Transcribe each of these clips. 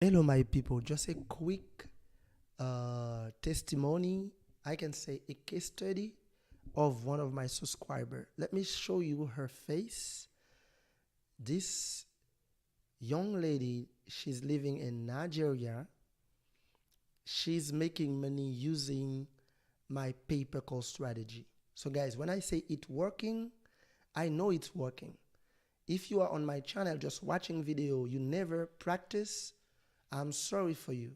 Hello, my people. Just a quick testimony. I can say a case study of one of my subscriber. Let me show you her face. This young lady, she's living in Nigeria. She's making money using my pay-per-call strategy. So, guys, when I say it working, I know it's working. If you are on my channel just watching video, you never practice, I'm sorry for you.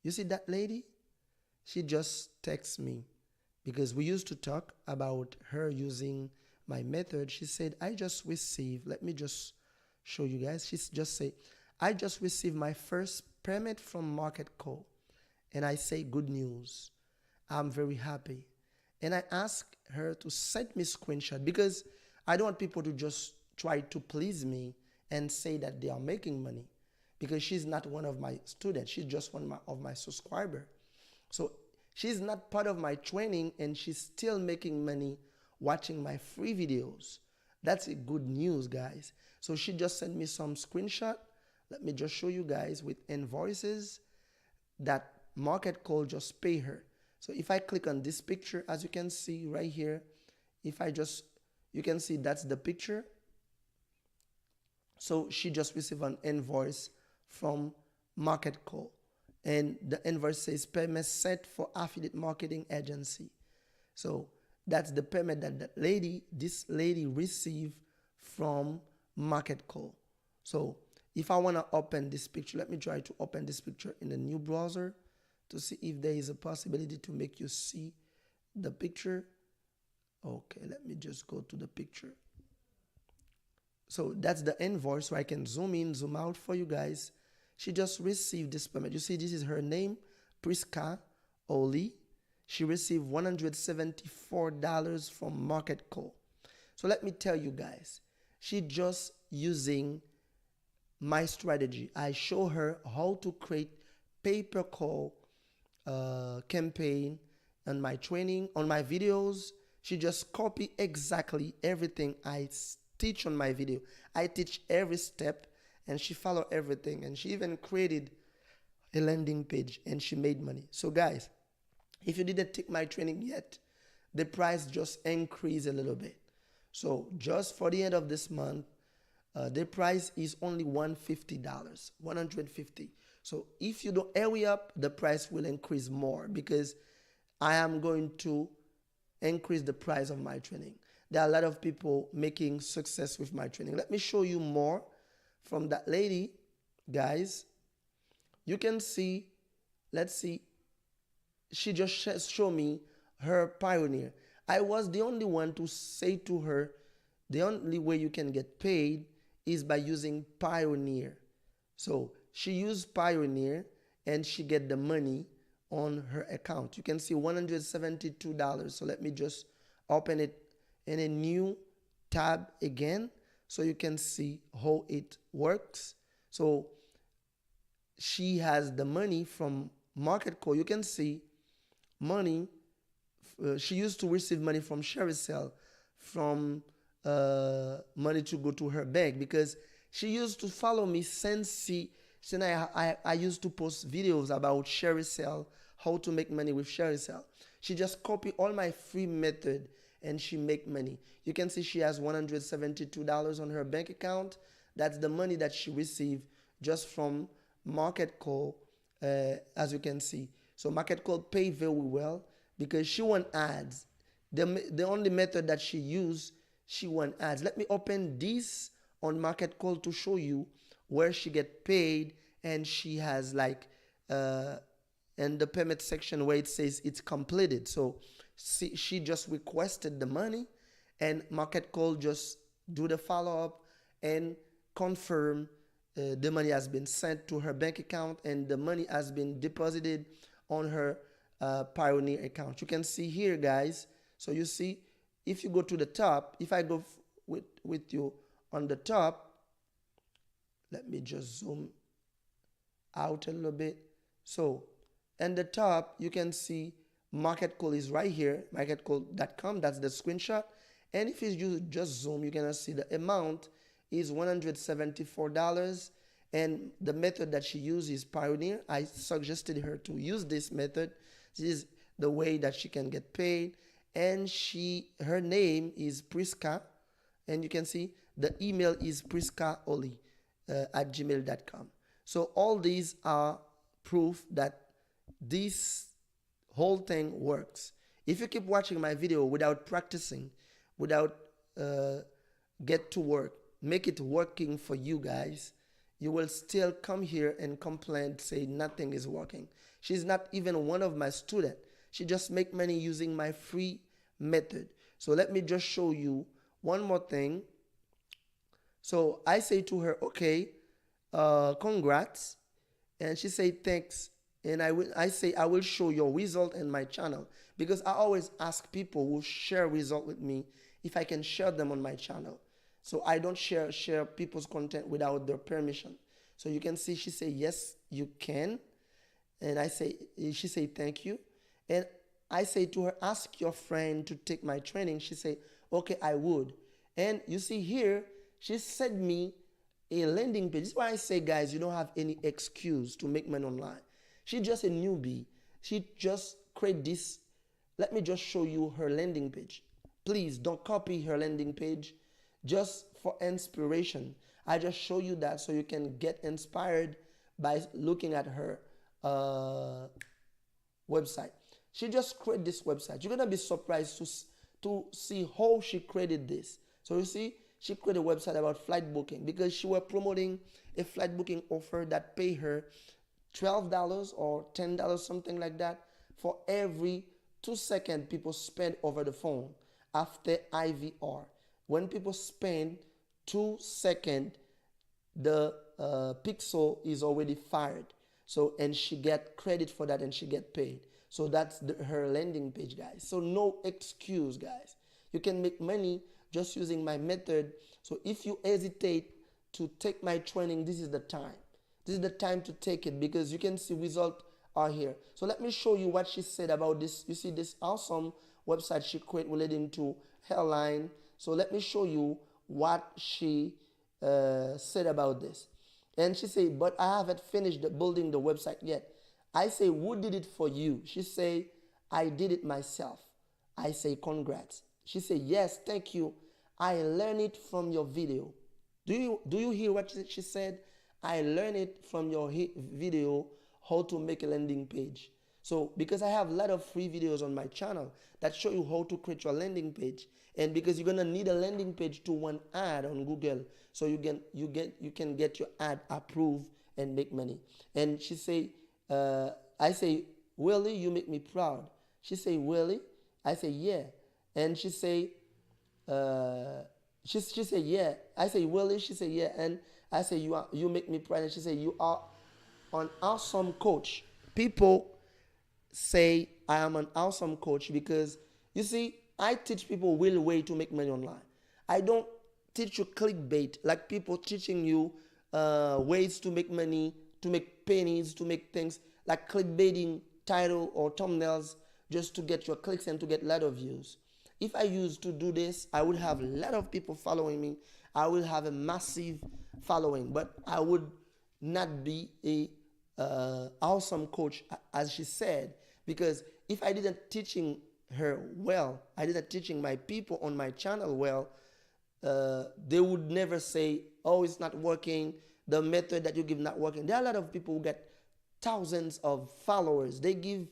You see that lady? She just texts me because we used to talk about her using my method. She said, I just received, let me just show you guys. She just said, I just received my first payment from Market Call. And I say, good news. I'm very happy. And I asked her to send me screenshot because I don't want people to just try to please me and say that they are making money because she's not one of my students. She's just one of my subscriber. So she's not part of my training and she's still making money watching my free videos. That's a good news, guys. So she just sent me some screenshot. Let me just show you guys with invoices that Market Call just pay her. So if I click on this picture, as you can see right here, if I just, you can see that's the picture. So she just received an invoice from Market Call. And the invoice says payment set for affiliate marketing agency. So that's the payment that this lady received from Market Call. So if I want to open this picture, let me try to open this picture in a new browser to see if there is a possibility to make you see the picture. Okay, let me just go to the picture. So that's the invoice, so I can zoom in, zoom out for you guys. She just received this payment. You see, this is her name, Prisca Oli. She received $174 from Market Call. So let me tell you guys, she just using my strategy. I show her how to create pay-per-call campaign on my training, on my videos. She just copy exactly everything I teach on my video. I teach every step and she follow everything, and she even created a landing page and she made money. So guys, if you didn't take my training yet, the price just increased a little bit. So just for the end of this month, the price is only $150, 150. So if you don't hurry up, the price will increase more because I am going to increase the price of my training. There are a lot of people making success with my training. Let me show you more from that lady, guys. You can see, let's see, she just showed me her pioneer. I was the only one to say to her, the only way you can get paid is by using Pioneer. So she used Pioneer and she get the money on her account. You can see $172. So let me just open it in a new tab again so you can see how it works. So she has the money from Market Call. You can see money. She used to receive money from Shericel, from money to go to her bank because she used to follow me since I used to post videos about Shericel, how to make money with Shericel. She just copy all my free method and she make money. You can see she has $172 on her bank account. That's the money that she received just from Market Call, as you can see. So Market Call pay very well because she want ads. The only method that she used, she want ads. Let me open this on Market Call to show you where she get paid, and she has like in the payment section where it says it's completed. So she just requested the money and Market Call just do the follow-up and confirm the money has been sent to her bank account and the money has been deposited on her Pioneer account. You can see here, guys. So you see, if you go to the top, if I go with you on the top, let me just zoom out a little bit. So in the top, you can see Market Call is right here, marketcall.com. That's the screenshot. And if you just zoom, you can see the amount is $174 And the method that she uses is Pioneer. I suggested her to use this method. This is the way that she can get paid. And her name is Prisca. And you can see the email is priscaoli at gmail.com. So all these are proof that this whole thing works. If you keep watching my video without practicing, without get to work, make it working for you guys, you will still come here and complain, say nothing is working. She's not even one of my students. She just make money using my free method. So let me just show you one more thing. So I say to her, okay, congrats. And she say thanks. And I say I will show your result in my channel, because I always ask people who share result with me if I can share them on my channel. So I don't share people's content without their permission. So you can see she say yes, you can. And she say thank you. And I say to her, ask your friend to take my training. She say, okay, I would. And you see here, she sent me a landing page. This is why I say, guys, you don't have any excuse to make money online. She's just a newbie. She just create this. Let me just show you her landing page. Please don't copy her landing page. Just for inspiration, I just show you that so you can get inspired by looking at her website. She just created this website. You're gonna be surprised to see how she created this. So you see, she created a website about flight booking because she was promoting a flight booking offer that pay her $12 or $10, something like that, for every 2 seconds people spend over the phone after IVR. When people spend 2 seconds, the pixel is already fired. So, and she get credit for that and she get paid. So that's her landing page, guys. So no excuse, guys. You can make money just using my method. So if you hesitate to take my training, this is the time. This is the time to take it, because you can see results are here. So let me show you what she said about this. You see this awesome website she created relating to hairline. So let me show you what she said about this. And she said, but I haven't finished building the website yet. I say, who did it for you? She say, I did it myself. I say, congrats. She say, yes, thank you. I learned it from your video. Do you hear what she said? I learned it from your video, how to make a landing page. So because I have a lot of free videos on my channel that show you how to create your landing page, and because you're gonna need a landing page to run ad on Google, so you can get your ad approved and make money. And she say, I say, Willie, you make me proud. She say, Willie? I say, yeah. And she say, she say, yeah. I say, Willie? She say, yeah. And I say, you make me proud. And she say, you are an awesome coach. People say I am an awesome coach because, you see, I teach people real way to make money online. I don't teach you clickbait, like people teaching you ways to make money, to make pennies, to make things like clickbaiting title or thumbnails just to get your clicks and to get a lot of views. If I used to do this, I would have a lot of people following me. I will have a massive following, but I would not be a awesome coach, as she said, because if I didn't teaching her well, I didn't teaching my people on my channel well, they would never say, oh, it's not working, the method that you give not working. There are a lot of people who get thousands of followers. They give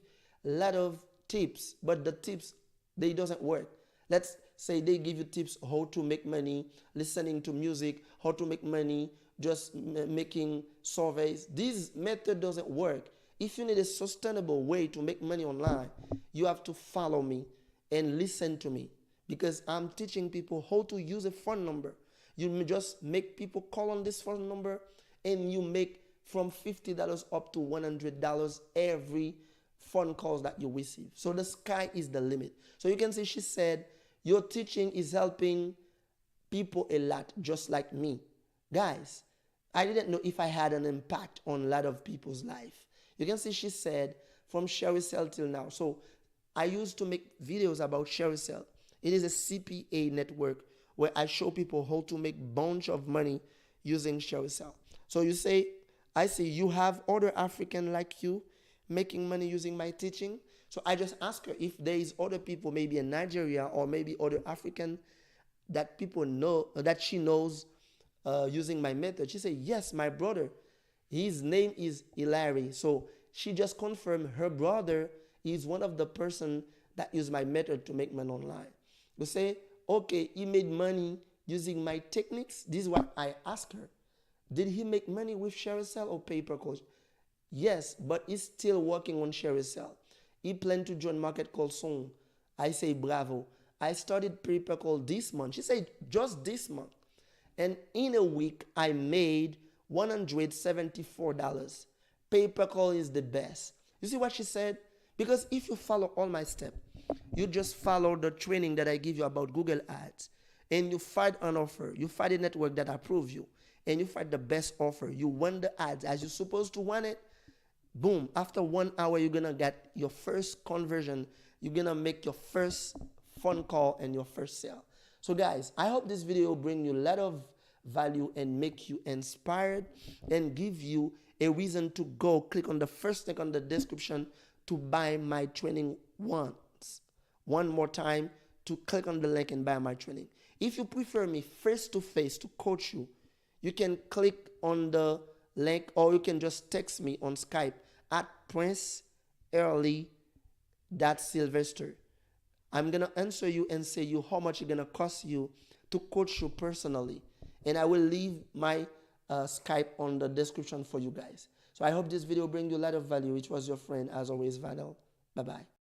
a lot of tips, but the tips, they doesn't work. Let's say they give you tips how to make money, listening to music, how to make money, just making surveys. This method doesn't work. If you need a sustainable way to make money online, you have to follow me and listen to me, because I'm teaching people how to use a phone number. You just make people call on this phone number and you make from $50 up to $100 every phone calls that you receive. So the sky is the limit. So you can see she said, your teaching is helping people a lot, just like me. Guys, I didn't know if I had an impact on a lot of people's life. You can see she said, from Sherry till now. So I used to make videos about Sherry. It is a CPA network where I show people how to make a bunch of money using Sherry. So you say, I see you have other African like you making money using my teaching. So I just ask her if there is other people, maybe in Nigeria or maybe other African that people know that she knows using my method. She said, yes, my brother. His name is Hilary. So she just confirmed her brother is one of the person that use my method to make money online. You say, okay, he made money using my techniques. This is what I asked her. Did he make money with Shericel or paper coach? Yes, but he's still working on Shericel. He planned to join market called soon. I say bravo. I started paper call this month. She said just this month. And in a week, I made $174. Paper call is the best. You see what she said? Because if you follow all my steps, you just follow the training that I give you about Google Ads, and you find an offer, you find a network that approves you, and you find the best offer. You want the ads as you're supposed to want it. Boom. After 1 hour, you're going to get your first conversion. You're going to make your first phone call and your first sale. So guys, I hope this video will bring you a lot of value and make you inspired and give you a reason to go click on the first link on the description to buy my training once. One more time to click on the link and buy my training. If you prefer me face to face to coach you, you can click on the link or you can just text me on Skype at princeherly.sylvester. I'm going to answer you and say you how much it's going to cost you to coach you personally. And I will leave my Skype on the description for you guys. So I hope this video brings you a lot of value. It was your friend, as always, Vanel. Bye-bye.